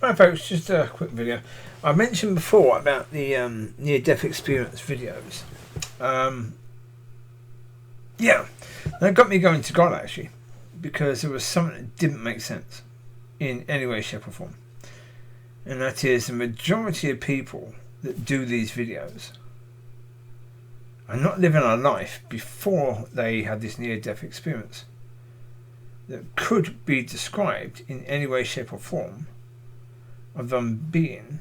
Hi folks, just a quick video. I mentioned before about the near-death experience videos. Yeah, that got me going to God actually, because there was something that didn't make sense in any way, shape or form. And that is the majority of people that do these videos are not living a life before they had this near-death experience that could be described in any way, shape or form of them being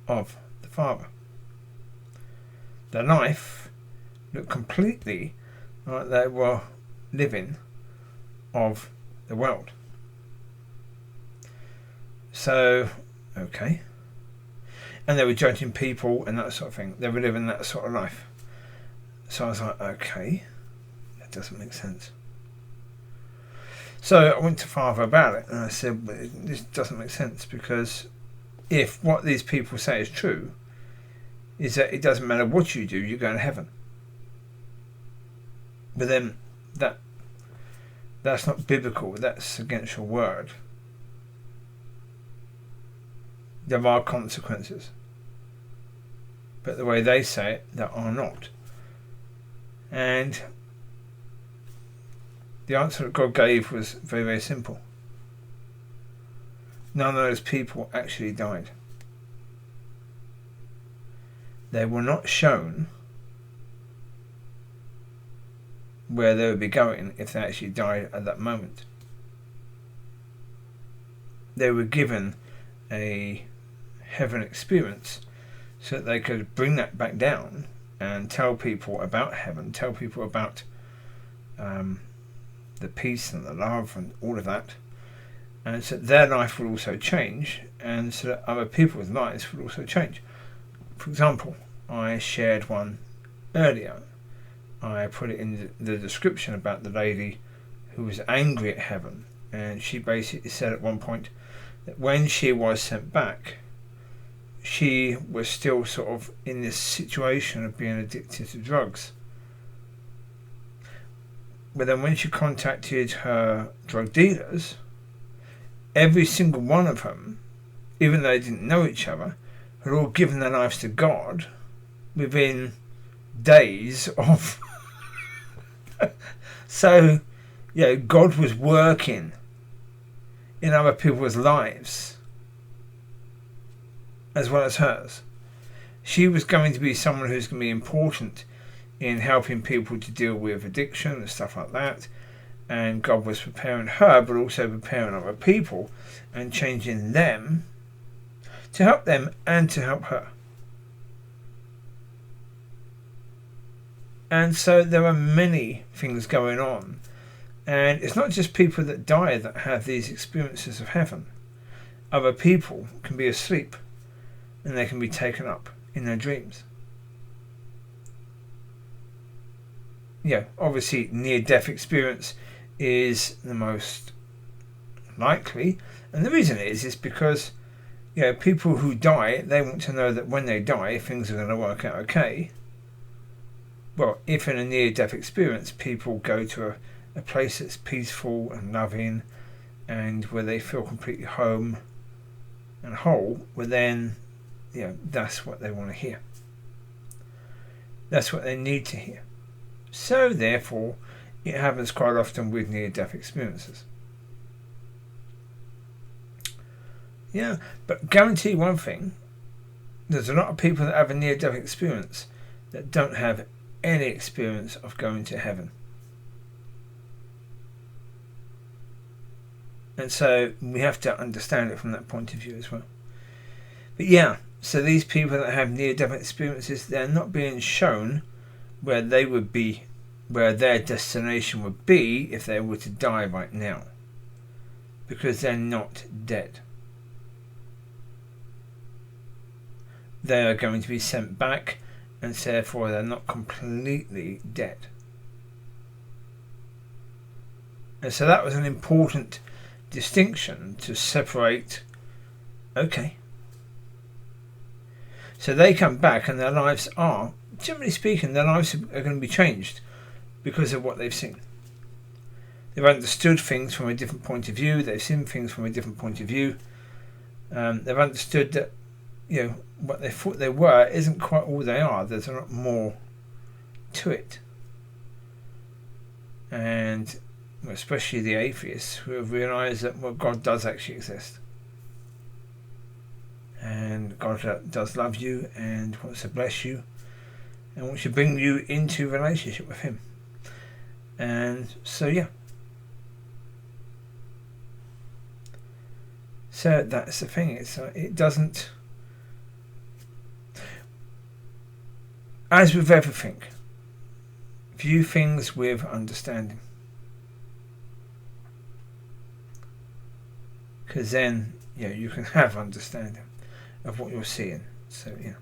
of the Father. Their life looked completely like they were living of the world. So, okay. And they were judging people and that sort of thing. They were living that sort of life. So I was like, okay, that doesn't make sense. So I went to Father about it and I said, well, this doesn't make sense, because if what these people say is true, is that it doesn't matter what you do, you're going to heaven. But then that's not biblical, that's against your word. There are consequences. But the way they say it, there are not. And the answer that God gave was very, very simple. None of those people actually died. They were not shown where they would be going if they actually died at that moment. They were given a heaven experience so that they could bring that back down and tell people about heaven, tell people about the peace and the love and all of that, and so that their life will also change, and so that other people's lives will also change. For example, I shared one earlier. I put it in the description about the lady who was angry at heaven, and she basically said at one point that when she was sent back, she was still sort of in this situation of being addicted to drugs. But then when she contacted her drug dealers, every single one of them, even though they didn't know each other, had all given their lives to God within days of... So, God was working in other people's lives as well as hers. She was going to be someone who's going to be important in helping people to deal with addiction and stuff like that, and God was preparing her but also preparing other people and changing them to help them and to help her. And so there are many things going on, and it's not just people that die that have these experiences of heaven. Other people can be asleep and they can be taken up in their dreams. Obviously near-death experience is the most likely, and the reason is because people who die, they want to know that when they die things are going to work out okay. Well, if in a near-death experience people go to a place that's peaceful and loving and where they feel completely home and whole, well then that's what they want to hear. That's what they need to hear. So therefore it happens quite often with near-death experiences. But guarantee one thing, there's a lot of people that have a near-death experience that don't have any experience of going to heaven. And so we have to understand it from that point of view as well. But so these people that have near-death experiences, they're not being shown where they would be, where their destination would be if they were to die right now, because they're not dead. They are going to be sent back, and therefore they're not completely dead. And so that was an important distinction to separate. Okay, so they come back and their lives are, generally speaking, their lives are going to be changed because of what they've seen. They've understood things from a different point of view. They've seen things from a different point of view. They've understood that, what they thought they were isn't quite all they are. There's a lot more to it. And especially the atheists who have realised that God does actually exist. And God does love you and wants to bless you and wants to bring you into relationship with Him. And so, yeah. So that's the thing. It doesn't... As with everything, view things with understanding. Because then, you can have understanding of what you're seeing. So, yeah.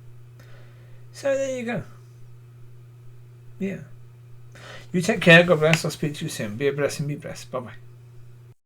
So there you go. Yeah. You take care. God bless. I'll speak to you soon. Be a blessing. Be blessed. Bye-bye.